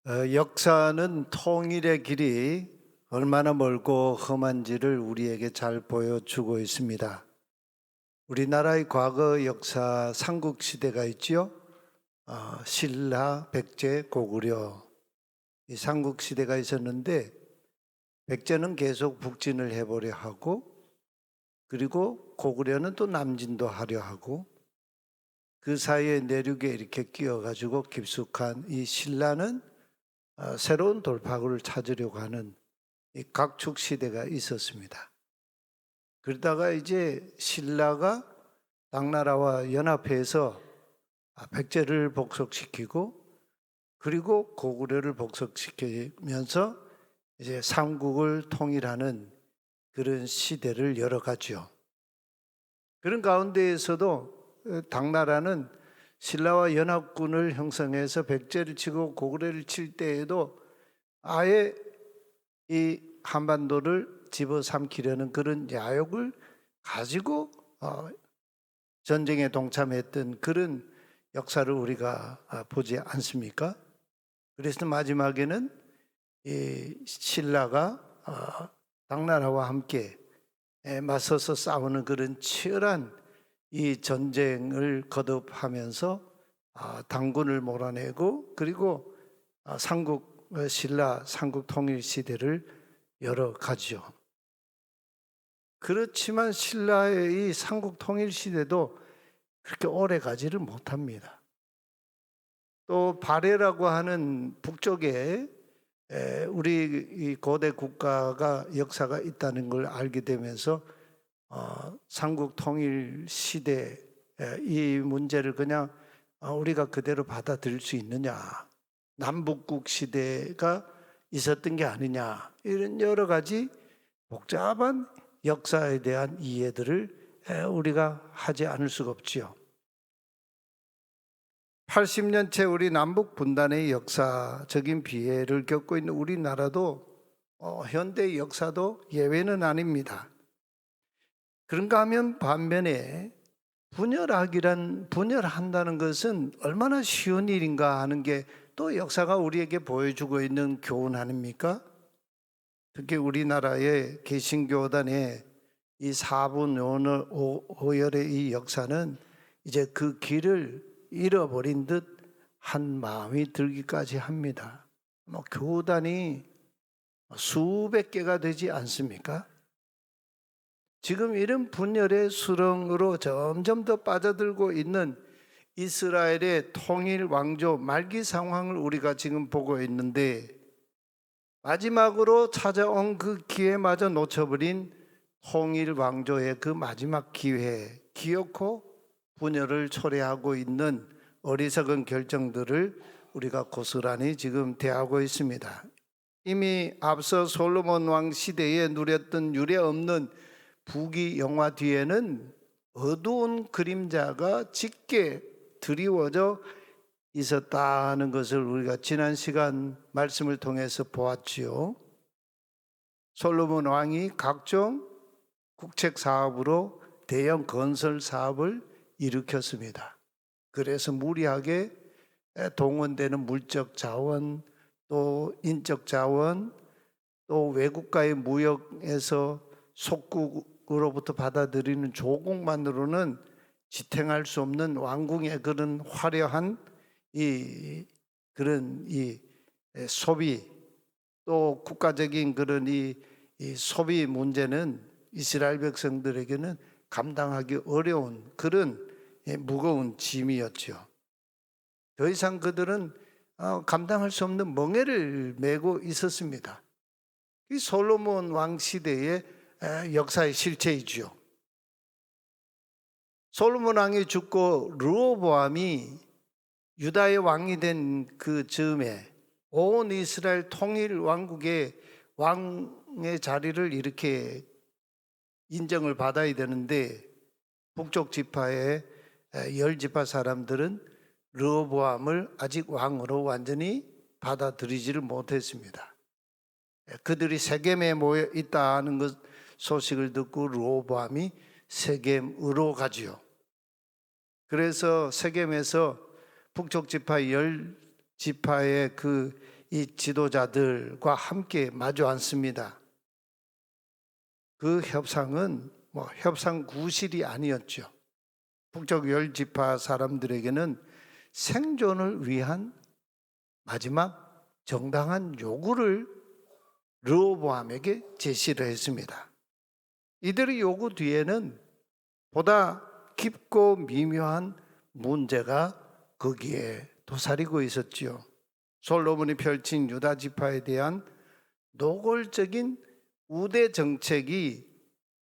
역사는 통일의 길이 얼마나 멀고 험한지를 우리에게 잘 보여주고 있습니다. 우리나라의 과거 역사 삼국시대가 있지요. 신라, 백제, 고구려 이 삼국시대가 있었는데 백제는 계속 북진을 해보려 하고 그리고 고구려는 또 남진도 하려 하고 그 사이에 내륙에 이렇게 끼어가지고 깊숙한 이 신라는 새로운 돌파구를 찾으려고 하는 이 각축 시대가 있었습니다. 그러다가 이제 신라가 당나라와 연합해서 백제를 복속시키고 그리고 고구려를 복속시키면서 이제 삼국을 통일하는 그런 시대를 열어가죠. 그런 가운데에서도 당나라는 신라와 연합군을 형성해서 백제를 치고 고구려를 칠 때에도 아예 이 한반도를 집어삼키려는 그런 야욕을 가지고 전쟁에 동참했던 그런 역사를 우리가 보지 않습니까? 그래서 마지막에는 이 신라가 당나라와 함께 맞서서 싸우는 그런 치열한 이 전쟁을 거듭하면서 당군을 몰아내고 그리고 신라 삼국 통일 시대를 열어가죠. 그렇지만 신라의 이 삼국 통일 시대도 그렇게 오래 가지를 못합니다. 또 발해라고 하는 북쪽에 우리 이 고대 국가가 역사가 있다는 걸 알게 되면서 삼국 통일 시대 이 문제를 그냥 우리가 그대로 받아들일 수 있느냐, 남북국 시대가 있었던 게 아니냐, 이런 여러 가지 복잡한 역사에 대한 이해들을 우리가 하지 않을 수가 없지요. 80년째 우리 남북 분단의 역사적인 피해를 겪고 있는 우리나라도 현대 역사도 예외는 아닙니다. 그런가 하면 반면에 분열한다는 것은 얼마나 쉬운 일인가 하는 게 또 역사가 우리에게 보여주고 있는 교훈 아닙니까? 특히 우리나라의 개신교단의 이 사분오열의 이 역사는 이제 그 길을 잃어버린 듯 한 마음이 들기까지 합니다. 교단이 수백 개가 되지 않습니까? 지금 이런 분열의 수렁으로 점점 더 빠져들고 있는 이스라엘의 통일 왕조 말기 상황을 우리가 지금 보고 있는데 마지막으로 찾아온 그 기회마저 놓쳐버린 통일 왕조의 그 마지막 기회, 기어코 분열을 초래하고 있는 어리석은 결정들을 우리가 고스란히 지금 대하고 있습니다. 이미 앞서 솔로몬 왕 시대에 누렸던 유례 없는 부귀 영화 뒤에는 어두운 그림자가 짙게 드리워져 있었다는 것을 우리가 지난 시간 말씀을 통해서 보았지요. 솔로몬 왕이 각종 국책 사업으로 대형 건설 사업을 일으켰습니다. 그래서 무리하게 동원되는 물적 자원, 또 인적 자원, 또 외국과의 무역에서 속국으로부터 받아들이는 조공만으로는 지탱할 수 없는 왕궁의 그런 화려한 그런 소비, 또 국가적인 그런 이 소비 문제는 이스라엘 백성들에게는 감당하기 어려운 그런 무거운 짐이었죠. 더 이상 그들은 감당할 수 없는 멍에를 메고 있었습니다. 이 솔로몬 왕 시대의 역사의 실체이지요. 솔로몬 왕이 죽고 르호보암이 유다의 왕이 된 그 즈음에 온 이스라엘 통일 왕국의 왕의 자리를 이렇게 인정을 받아야 되는데 북쪽 지파의 10지파 사람들은 르호보암을 아직 왕으로 완전히 받아들이지를 못했습니다. 그들이 세겜에 모여 있다는 것 소식을 듣고 르호보암이 세겜으로 가지요. 그래서 세겜에서 북쪽 지파 10지파의 그 이 지도자들과 함께 마주 앉습니다. 그 협상은 협상 구실이 아니었죠. 북쪽 열 지파 사람들에게는 생존을 위한 마지막 정당한 요구를 르호보암에게 제시를 했습니다. 이들의 요구 뒤에는 보다 깊고 미묘한 문제가 거기에 도사리고 있었지요. 솔로몬이 펼친 유다 지파에 대한 노골적인 우대 정책이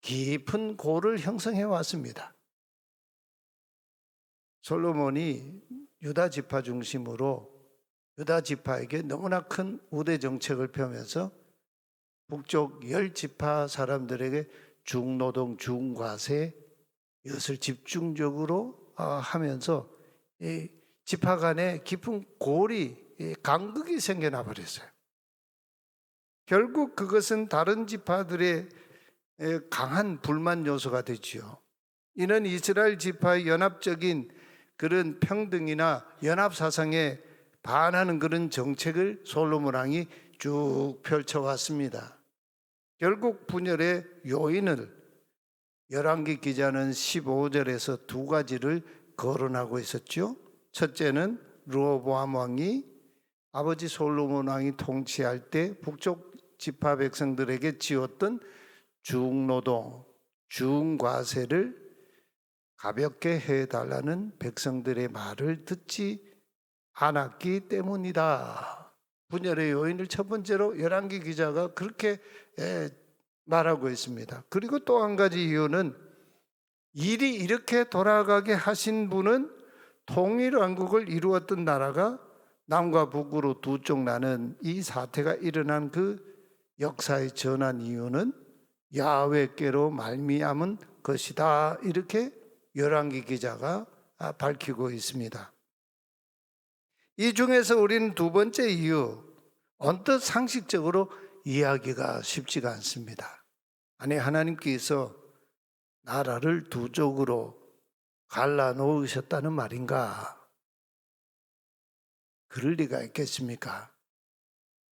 깊은 고를 형성해 왔습니다. 솔로몬이 유다 지파 중심으로 유다 지파에게 너무나 큰 우대 정책을 펴면서 북쪽 열 지파 사람들에게 중노동, 중과세 이것을 집중적으로 하면서 이 지파 간에 깊은 골이 간극이 생겨나 버렸어요. 결국 그것은 다른 지파들의 강한 불만 요소가 되지요. 이는 이스라엘 지파의 연합적인 그런 평등이나 연합 사상에 반하는 그런 정책을 솔로몬 왕이 쭉 펼쳐왔습니다. 결국 분열의 요인을 열왕기 기자는 15절에서 두 가지를 거론하고 있었죠. 첫째는 르호보암 왕이 아버지 솔로몬 왕이 통치할 때 북쪽 지파 백성들에게 지었던 중노동, 중과세를 가볍게 해달라는 백성들의 말을 듣지 않았기 때문이다. 분열의 요인을 첫 번째로 열왕기 기자가 그렇게 말하고 있습니다. 그리고 또 한 가지 이유는 일이 이렇게 돌아가게 하신 분은 통일왕국을 이루었던 나라가 남과 북으로 두 쪽 나는 이 사태가 일어난 그 역사의 전환 이유는 야훼께로 말미암은 것이다. 이렇게 열왕기 기자가 밝히고 있습니다. 이 중에서 우리는 두 번째 이유, 언뜻 상식적으로 이해하기가 쉽지가 않습니다. 아니, 하나님께서 나라를 두 쪽으로 갈라놓으셨다는 말인가? 그럴 리가 있겠습니까?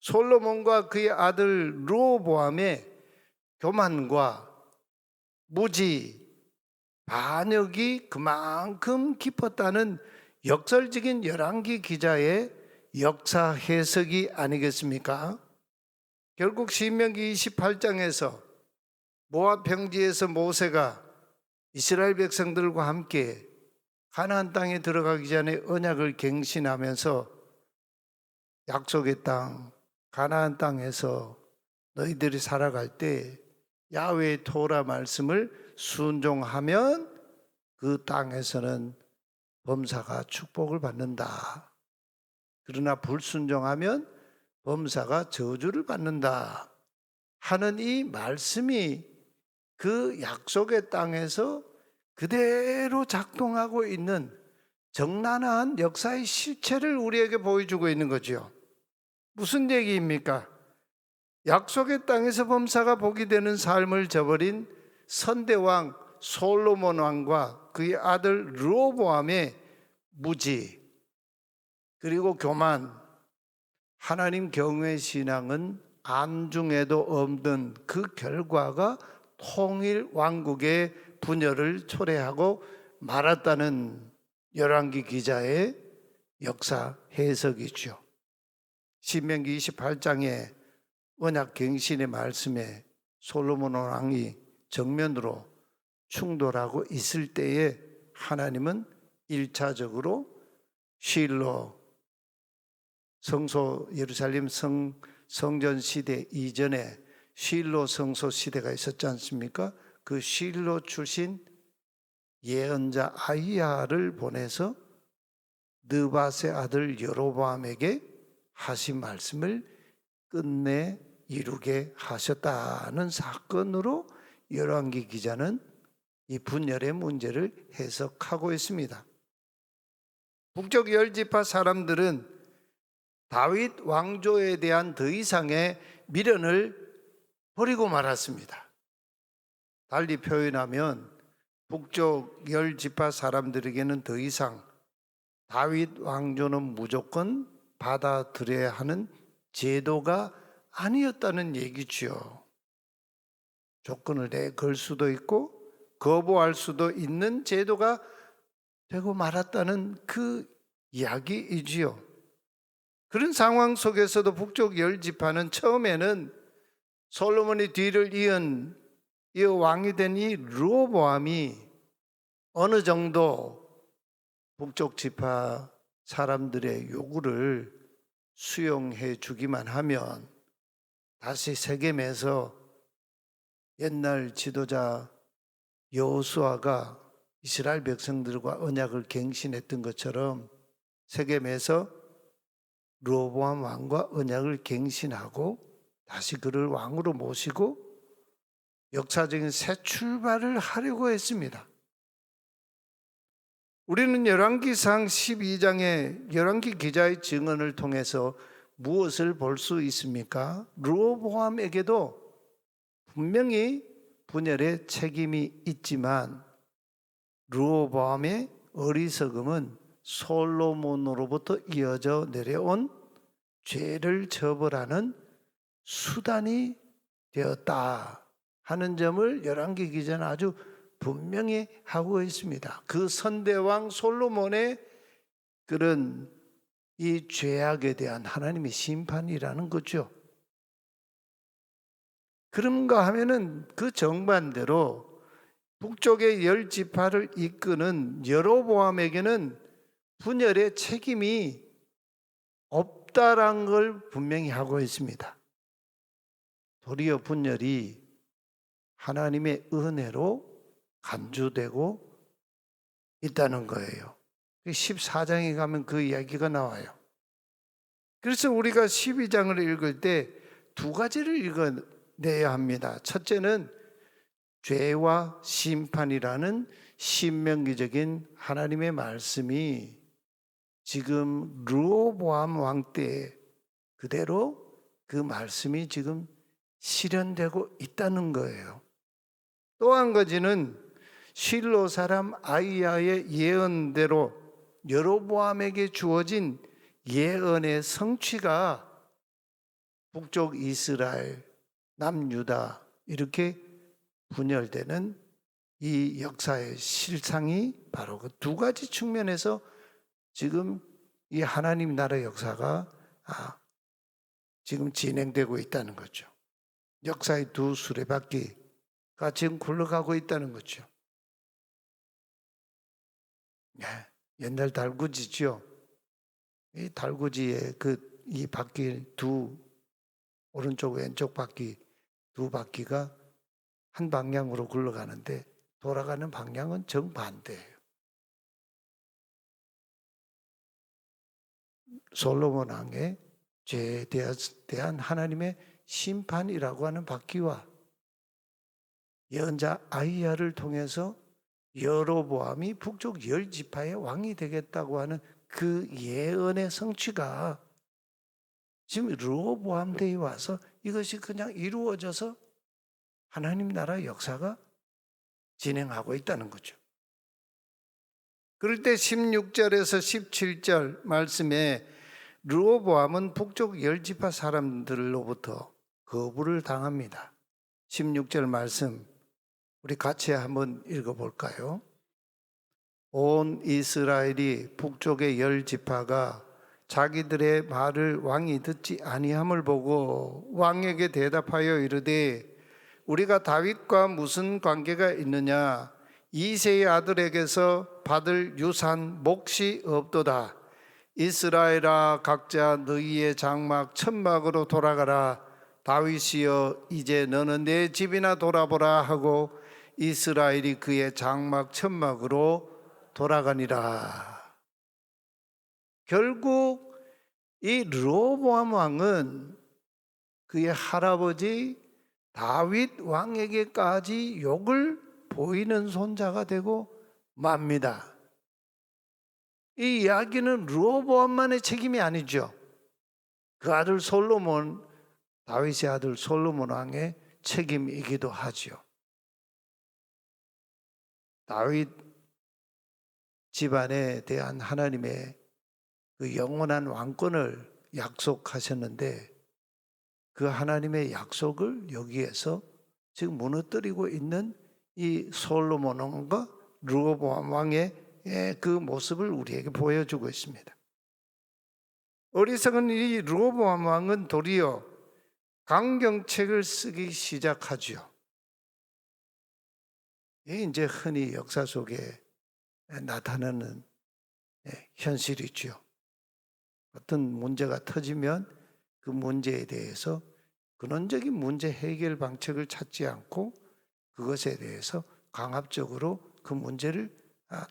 솔로몬과 그의 아들 르호보암의 교만과 무지, 반역이 그만큼 깊었다는 역설적인 열왕기 기자의 역사 해석이 아니겠습니까? 결국 신명기 28장에서 모압 평지에서 모세가 이스라엘 백성들과 함께 가나안 땅에 들어가기 전에 언약을 갱신하면서 약속의 땅 가나안 땅에서 너희들이 살아갈 때 야훼의 토라 말씀을 순종하면 그 땅에서는 범사가 축복을 받는다. 그러나 불순종하면 범사가 저주를 받는다 하는 이 말씀이 그 약속의 땅에서 그대로 작동하고 있는 적나라한 역사의 실체를 우리에게 보여주고 있는 거죠. 무슨 얘기입니까? 약속의 땅에서 범사가 복이 되는 삶을 저버린 선대왕 솔로몬 왕과 그의 아들 르호보암의 무지 그리고 교만, 하나님 경외 신앙은 안중에도 없는 그 결과가 통일 왕국의 분열을 초래하고 말았다는 열왕기 기자의 역사 해석이죠. 신명기 28장의 언약 갱신의 말씀에 솔로몬 왕이 정면으로 충돌하고 있을 때에 하나님은 1차적으로 실로 성소 예루살렘 성전 시대 이전에 실로 성소 시대가 있었지 않습니까? 그 실로 출신 예언자 아히야를 보내서 느밧의 아들 여로보암에게 하신 말씀을 끝내 이루게 하셨다는 사건으로 열왕기 기자는 이 분열의 문제를 해석하고 있습니다. 북쪽 열 지파 사람들은 다윗 왕조에 대한 더 이상의 미련을 버리고 말았습니다. 달리 표현하면 북쪽 열 지파 사람들에게는 더 이상 다윗 왕조는 무조건 받아들여야 하는 제도가 아니었다는 얘기죠. 조건을 걸 수도 있고 거부할 수도 있는 제도가 되고 말았다는 그 이야기이지요. 그런 상황 속에서도 북쪽 열 지파는 처음에는 솔로몬의 뒤를 이어 왕이 된 이 르호보암이 어느 정도 북쪽 지파 사람들의 요구를 수용해 주기만 하면 다시 세겜에서 옛날 지도자 여호수아가 이스라엘 백성들과 언약을 갱신했던 것처럼 세겜에서 르호보암 왕과 언약을 갱신하고 다시 그를 왕으로 모시고 역사적인 새 출발을 하려고 했습니다. 우리는 열왕기상 12장의 열왕기 기자의 증언을 통해서 무엇을 볼 수 있습니까? 르호보암에게도 분명히 분열의 책임이 있지만 르호보암의 어리석음은 솔로몬으로부터 이어져 내려온 죄를 처벌하는 수단이 되었다 하는 점을 열왕기 기자는 아주 분명히 하고 있습니다. 그 선대왕 솔로몬의 그런 이 죄악에 대한 하나님의 심판이라는 거죠. 그런가 하면은 그 정반대로 북쪽의 열 지파를 이끄는 여로보암에게는 분열의 책임이 없다라는 걸 분명히 하고 있습니다. 도리어 분열이 하나님의 은혜로 간주되고 있다는 거예요. 14장에 가면 그 이야기가 나와요. 그래서 우리가 12장을 읽을 때 두 가지를 읽어내야 합니다. 첫째는 죄와 심판이라는 신명기적인 하나님의 말씀이 지금 르호보암 왕 때 그대로 그 말씀이 지금 실현되고 있다는 거예요. 또 한 가지는 실로 사람 아이야의 예언대로 여로보암에게 주어진 예언의 성취가 북쪽 이스라엘, 남유다 이렇게 분열되는 이 역사의 실상이 바로 그 두 가지 측면에서 지금 이 하나님 나라의 역사가 지금 진행되고 있다는 거죠. 역사의 두 수레바퀴가 지금 굴러가고 있다는 거죠. 옛날 달구지죠. 이 달구지의 이 바퀴 오른쪽 왼쪽 바퀴 두 바퀴가 한 방향으로 굴러가는데 돌아가는 방향은 정반대예요. 솔로몬 왕의 죄에 대한 하나님의 심판이라고 하는 바퀴와 예언자 아이야를 통해서 여로보암이 북쪽 열 지파의 왕이 되겠다고 하는 그 예언의 성취가 지금 르호보암 때에 와서 이것이 그냥 이루어져서 하나님 나라의 역사가 진행하고 있다는 거죠. 그럴 때 16절에서 17절 말씀에 르호보암은 북쪽 열 지파 사람들로부터 거부를 당합니다. 16절 말씀 우리 같이 한번 읽어볼까요? 온 이스라엘이 북쪽의 열 지파가 자기들의 말을 왕이 듣지 아니함을 보고 왕에게 대답하여 이르되 우리가 다윗과 무슨 관계가 있느냐? 이새의 아들에게서 받을 유산 몫이 없도다. 이스라엘아 각자 너희의 장막 천막으로 돌아가라. 다윗이여 이제 너는 내 집이나 돌아보라 하고 이스라엘이 그의 장막 천막으로 돌아가니라. 결국 이 르호보암 왕은 그의 할아버지 다윗 왕에게까지 욕을 보이는 손자가 되고 맙니다. 이 이야기는 르호보암만의 책임이 아니죠. 그 아들 솔로몬, 다윗의 아들 솔로몬 왕의 책임이기도 하죠. 다윗 집안에 대한 하나님의 그 영원한 왕권을 약속하셨는데 그 하나님의 약속을 여기에서 지금 무너뜨리고 있는 이 솔로몬 왕과 르호보암 왕의 그 모습을 우리에게 보여주고 있습니다. 어리석은 이 르호보암 왕은 도리어 강경책을 쓰기 시작하죠. 이게 이제 흔히 역사 속에 나타나는 현실이죠. 어떤 문제가 터지면 그 문제에 대해서 근원적인 문제 해결 방책을 찾지 않고 그것에 대해서 강압적으로 그 문제를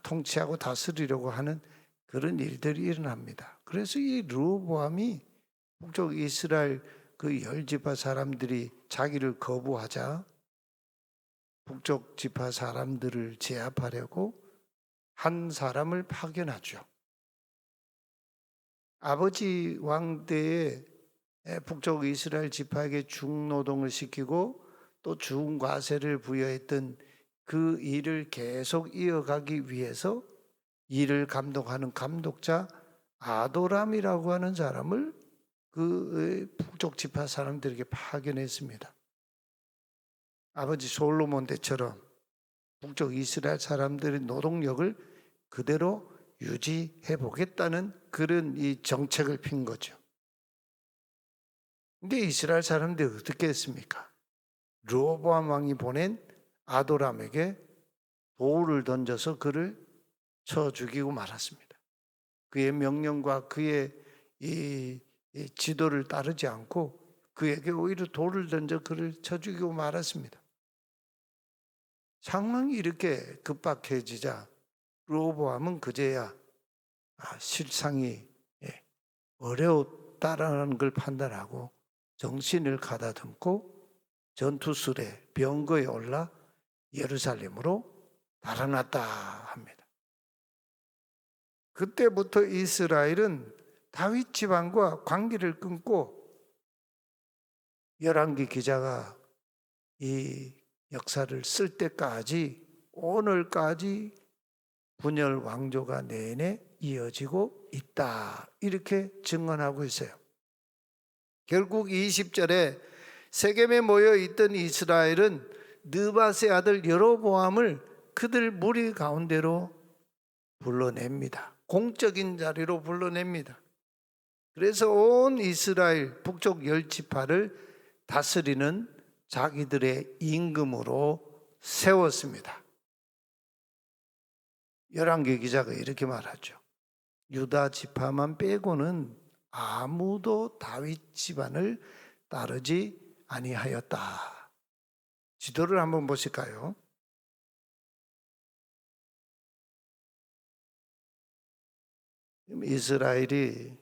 통치하고 다스리려고 하는 그런 일들이 일어납니다. 그래서 이 르호보암이 북쪽 이스라엘 그 열 지파 사람들이 자기를 거부하자 북쪽 지파 사람들을 제압하려고 한 사람을 파견하죠. 아버지 왕 때에 북쪽 이스라엘 지파에게 중노동을 시키고 또 중과세를 부여했던 그 일을 계속 이어가기 위해서 일을 감독하는 감독자 아도람이라고 하는 사람을 그 북쪽 지파 사람들에게 파견했습니다. 아버지 솔로몬 때처럼 북쪽 이스라엘 사람들의 노동력을 그대로 유지해 보겠다는 그런 이 정책을 핀 거죠. 근데 이스라엘 사람들이 어떻게 했습니까? 르호보암 왕이 보낸 아도람에게 돌을 던져서 그를 쳐 죽이고 말았습니다. 그의 명령과 그의 이 지도를 따르지 않고 그에게 오히려 돌을 던져 그를 쳐 죽이고 말았습니다. 상황이 이렇게 급박해지자 르호보암은 그제야 실상이 어려웠다라는 걸 판단하고 정신을 가다듬고 전투술에 병거에 올라 예루살렘으로 달아났다 합니다. 그때부터 이스라엘은 다윗 집안과 관계를 끊고 열왕기 기자가 이 역사를 쓸 때까지 오늘까지 분열 왕조가 내내 이어지고 있다 이렇게 증언하고 있어요. 결국 20절에 세겜에 모여 있던 이스라엘은 느밧의 아들 여로보암을 그들 무리 가운데로 불러냅니다. 공적인 자리로 불러냅니다. 그래서 온 이스라엘 북쪽 열 지파를 다스리는 자기들의 임금으로 세웠습니다. 열왕기 기자가 이렇게 말하죠. 유다 지파만 빼고는 아무도 다윗 집안을 따르지 아니하였다. 지도를 한번 보실까요? 이스라엘이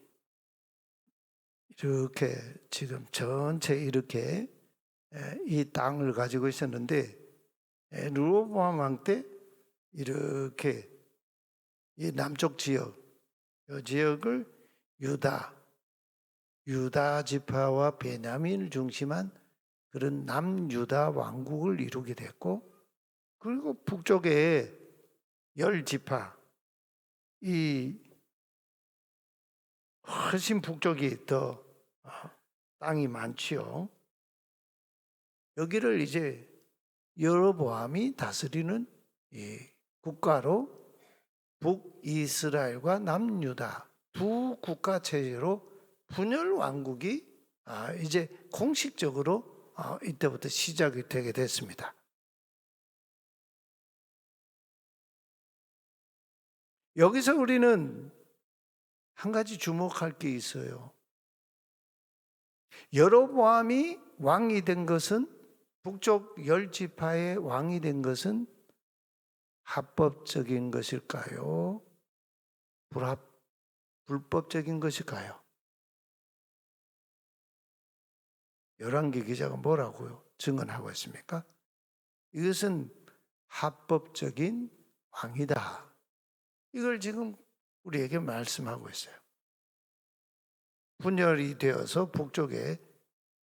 이렇게 지금 전체 이렇게 이 땅을 가지고 있었는데 르호보암 왕 때 이렇게 이 남쪽 지역, 이 지역을 유다 지파와 베냐민을 중심한 그런 남유다 왕국을 이루게 됐고, 그리고 북쪽에 열 지파, 이 훨씬 북쪽이 더 땅이 많지요. 여기를 이제 여로보암이 다스리는 이 국가로 북이스라엘과 남유다 두 국가 체제로 분열 왕국이 이제 공식적으로 이때부터 시작이 되게 됐습니다. 여기서 우리는 한 가지 주목할 게 있어요. 여로보암이 왕이 된 것은, 북쪽 열 지파의 왕이 된 것은 합법적인 것일까요? 불법적인 것일까요? 열왕기 기자가 뭐라고요? 증언하고 있습니까? 이것은 합법적인 왕이다. 이걸 지금 우리에게 말씀하고 있어요. 분열이 되어서 북쪽에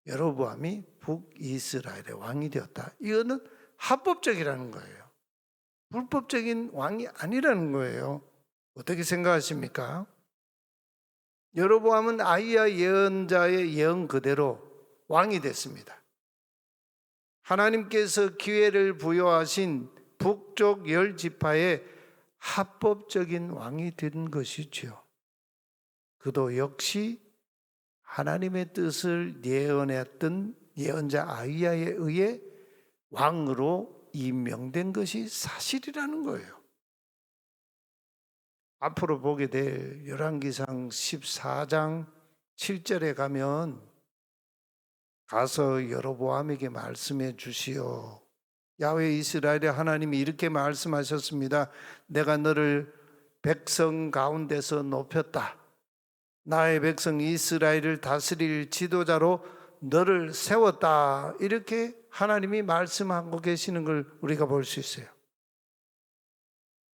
여로보암이 북이스라엘의 왕이 되었다. 이거는 합법적이라는 거예요. 불법적인 왕이 아니라는 거예요. 어떻게 생각하십니까? 여로보암은 아히야 예언자의 예언 그대로 왕이 됐습니다. 하나님께서 기회를 부여하신 북쪽 10지파의 합법적인 왕이 된 것이지요. 그도 역시 하나님의 뜻을 예언했던 예언자 아이야에 의해 왕으로 임명된 것이 사실이라는 거예요. 앞으로 보게 될 열왕기상 14장 7절에 가서 여로보암에게 말씀해 주시오. 야훼 이스라엘의 하나님이 이렇게 말씀하셨습니다. 내가 너를 백성 가운데서 높였다. 나의 백성 이스라엘을 다스릴 지도자로 너를 세웠다. 이렇게 하나님이 말씀하고 계시는 걸 우리가 볼 수 있어요.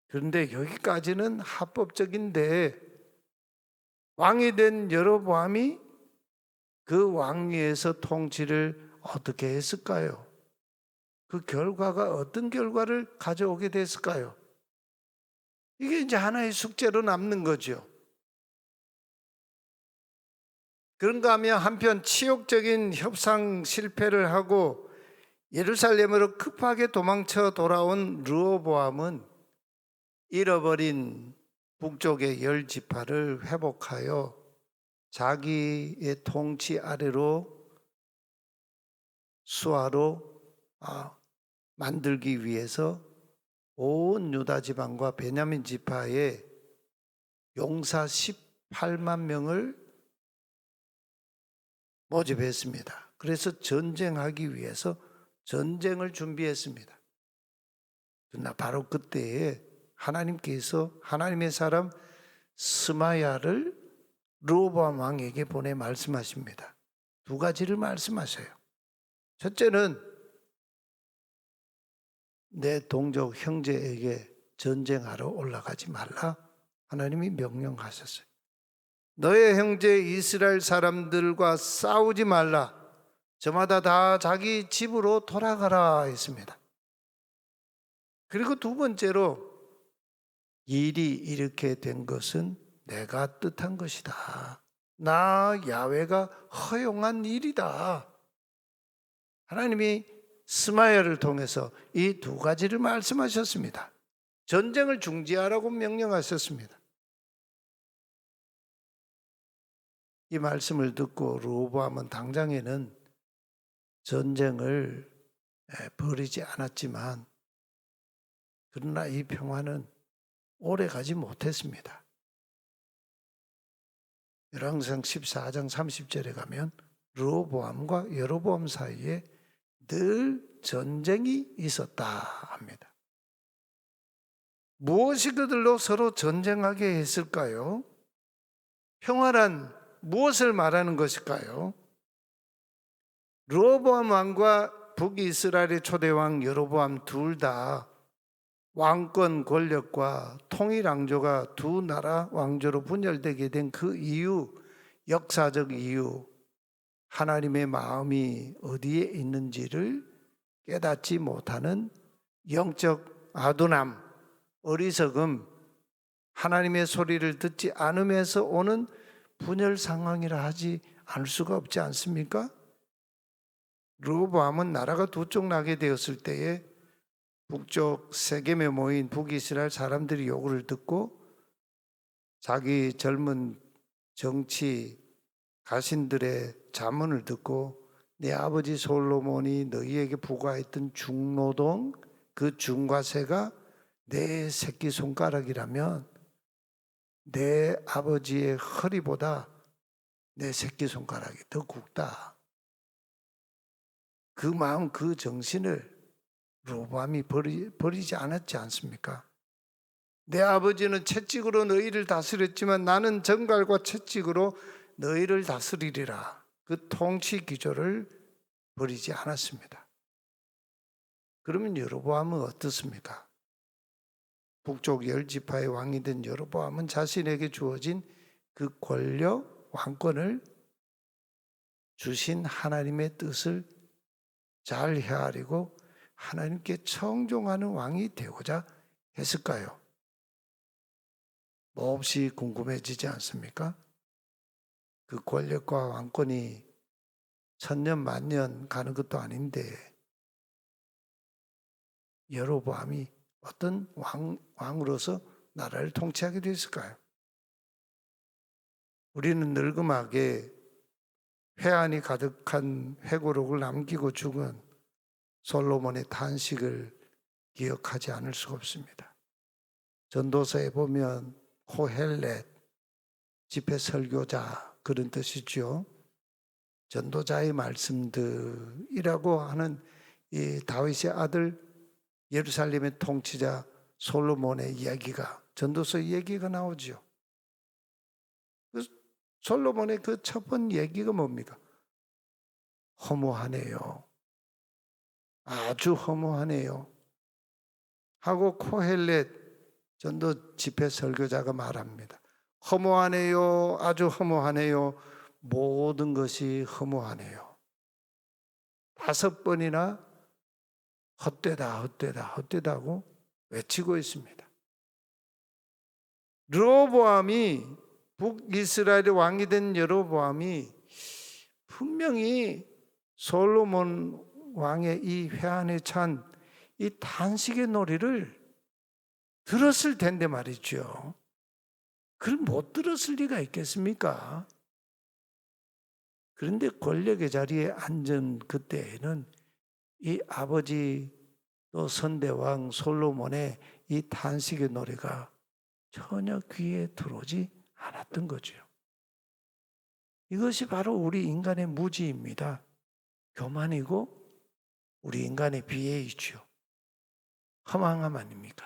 그런데 여기까지는 합법적인데 왕이 된 여로보암이 그 왕위에서 통치를 어떻게 했을까요? 그 결과가 어떤 결과를 가져오게 됐을까요? 이게 이제 하나의 숙제로 남는 거죠. 그런가 하면 한편 치욕적인 협상 실패를 하고 예루살렘으로 급하게 도망쳐 돌아온 르호보암은 잃어버린 북쪽의 10지파를 회복하여 자기의 통치 아래로 수하로 만들기 위해서 온 유다 지방과 베냐민 지파의 용사 18만 명을 모집했습니다. 그래서 전쟁하기 위해서 전쟁을 준비했습니다. 그러나 바로 그때에 하나님께서 하나님의 사람 스마야를 르호보암 왕에게 보내 말씀하십니다. 두 가지를 말씀하셔요. 첫째는 내 동족 형제에게 전쟁하러 올라가지 말라. 하나님이 명령하셨어요. 너의 형제 이스라엘 사람들과 싸우지 말라. 저마다 다 자기 집으로 돌아가라 했습니다. 그리고 두 번째로 일이 이렇게 된 것은 내가 뜻한 것이다. 나 야훼가 허용한 일이다. 하나님이 스마야를 통해서 이 두 가지를 말씀하셨습니다. 전쟁을 중지하라고 명령하셨습니다. 이 말씀을 듣고 르호보암은 당장에는 전쟁을 벌이지 않았지만 그러나 이 평화는 오래 가지 못했습니다. 열왕기상 14장 30절에 가면 르호보암과 여로보암 사이에 늘 전쟁이 있었다 합니다. 무엇이 그들로 서로 전쟁하게 했을까요? 평화란 무엇을 말하는 것일까요? 르호보암 왕과 북이스라엘의 초대왕 여로보암 둘 다 왕권 권력과 통일 왕조가 두 나라 왕조로 분열되게 된 그 이유, 역사적 이유, 하나님의 마음이 어디에 있는지를 깨닫지 못하는 영적 아둔함, 어리석음, 하나님의 소리를 듣지 않으면서 오는 분열 상황이라 하지 않을 수가 없지 않습니까? 르호보암은 나라가 두 쪽 나게 되었을 때에 북쪽 세겜에 모인 북이스라엘 사람들이 요구를 듣고 자기 젊은 정치 가신들의 자문을 듣고 내 아버지 솔로몬이 너희에게 부과했던 중노동 그 중과세가 내 새끼손가락이라면 내 아버지의 허리보다 내 새끼손가락이 더 굵다. 그 마음 그 정신을 르호보암이 버리지 않았지 않습니까? 내 아버지는 채찍으로 너희를 다스렸지만 나는 정갈과 채찍으로 너희를 다스리리라. 그 통치 기조를 버리지 않았습니다. 그러면 여로보암은 어떻습니까? 북쪽 10지파의 왕이 된 여로보암은 자신에게 주어진 그 권력, 왕권을 주신 하나님의 뜻을 잘 헤아리고 하나님께 청종하는 왕이 되고자 했을까요? 몹시 궁금해지지 않습니까? 그 권력과 왕권이 천년 만년 가는 것도 아닌데 여로보암이 어떤 왕으로서 나라를 통치하게 됐을까요? 우리는 늙음하게 회한이 가득한 회고록을 남기고 죽은 솔로몬의 탄식을 기억하지 않을 수가 없습니다. 전도서에 보면 코헬렛, 집회 설교자 그런 뜻이죠. 전도자의 말씀들이라고 하는 이 다윗의 아들 예루살렘의 통치자 솔로몬의 이야기가 전도서 이야기가 나오죠. 솔로몬의 그 첫 번째 얘기가 뭡니까? 허무하네요. 아주 허무하네요. 하고 코헬렛 전도 집회 설교자가 말합니다. 허무하네요. 아주 허무하네요. 모든 것이 허무하네요. 5번이나 헛되다, 헛되다, 헛되다고 외치고 있습니다. 르호보암이 북이스라엘의 왕이 된 여로보암이 분명히 솔로몬 왕의 이 회한에 찬 이 탄식의 노래를 들었을 텐데 말이죠. 그걸 못 들었을 리가 있겠습니까? 그런데 권력의 자리에 앉은 그때에는 이 아버지 또 선대왕 솔로몬의 이 탄식의 노래가 전혀 귀에 들어오지 않았던 거죠. 이것이 바로 우리 인간의 무지입니다. 교만이고 우리 인간의 비애이죠. 허망함 아닙니까?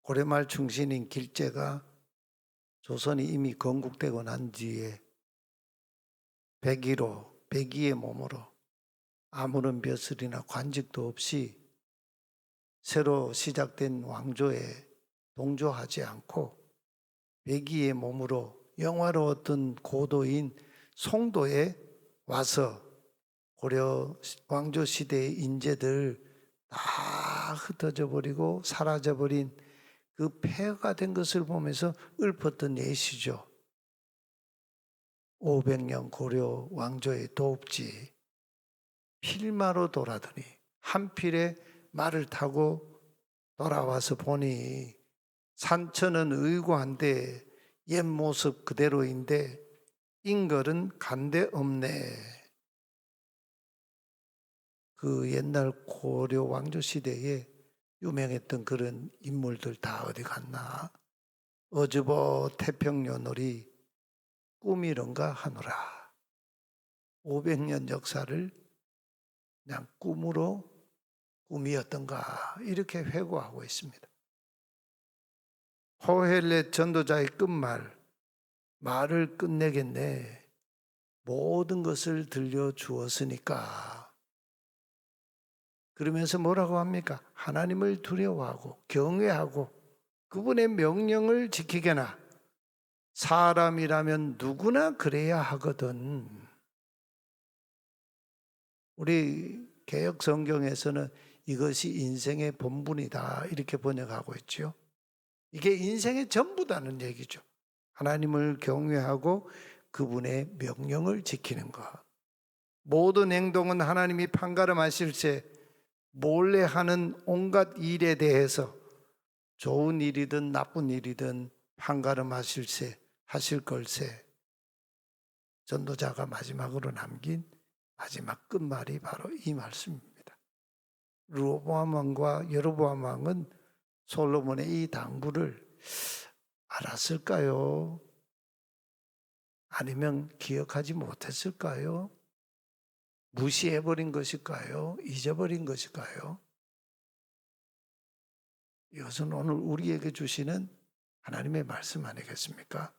고려말 충신인 길재가 조선이 이미 건국되고 난 뒤에 백의의 몸으로 아무런 벼슬이나 관직도 없이 새로 시작된 왕조에 동조하지 않고 백의의 몸으로 영화로웠던 고도인 송도에 와서 고려 왕조 시대의 인재들 다 흩어져 버리고 사라져 버린 그 폐허가 된 것을 보면서 읊었던 예시죠. 500년 고려 왕조의 도읍지 필마로 돌아더니 한 필에 말을 타고 돌아와서 보니 산천은 의고한데 옛 모습 그대로인데 인걸은 간데 없네. 그 옛날 고려 왕조 시대에 유명했던 그런 인물들 다 어디 갔나? 어즈보 태평요놀이 꿈이런가 하노라. 500년 역사를 그냥 꿈이었던가 이렇게 회고하고 있습니다. 호헬렛 전도자의 끝말, 말을 끝내겠네. 모든 것을 들려주었으니까. 그러면서 뭐라고 합니까? 하나님을 두려워하고 경외하고 그분의 명령을 지키게나. 사람이라면 누구나 그래야 하거든. 우리 개역 성경에서는 이것이 인생의 본분이다 이렇게 번역하고 있죠. 이게 인생의 전부다는 얘기죠. 하나님을 경외하고 그분의 명령을 지키는 것. 모든 행동은 하나님이 판가름하실세 몰래 하는 온갖 일에 대해서 좋은 일이든 나쁜 일이든 판가름하실세 하실 걸세. 전도자가 마지막으로 남긴 마지막 끝말이 바로 이 말씀입니다. 르호보암 왕과 여로보암 왕은 솔로몬의 이 당부를 알았을까요? 아니면 기억하지 못했을까요? 무시해버린 것일까요? 잊어버린 것일까요? 이것은 오늘 우리에게 주시는 하나님의 말씀 아니겠습니까?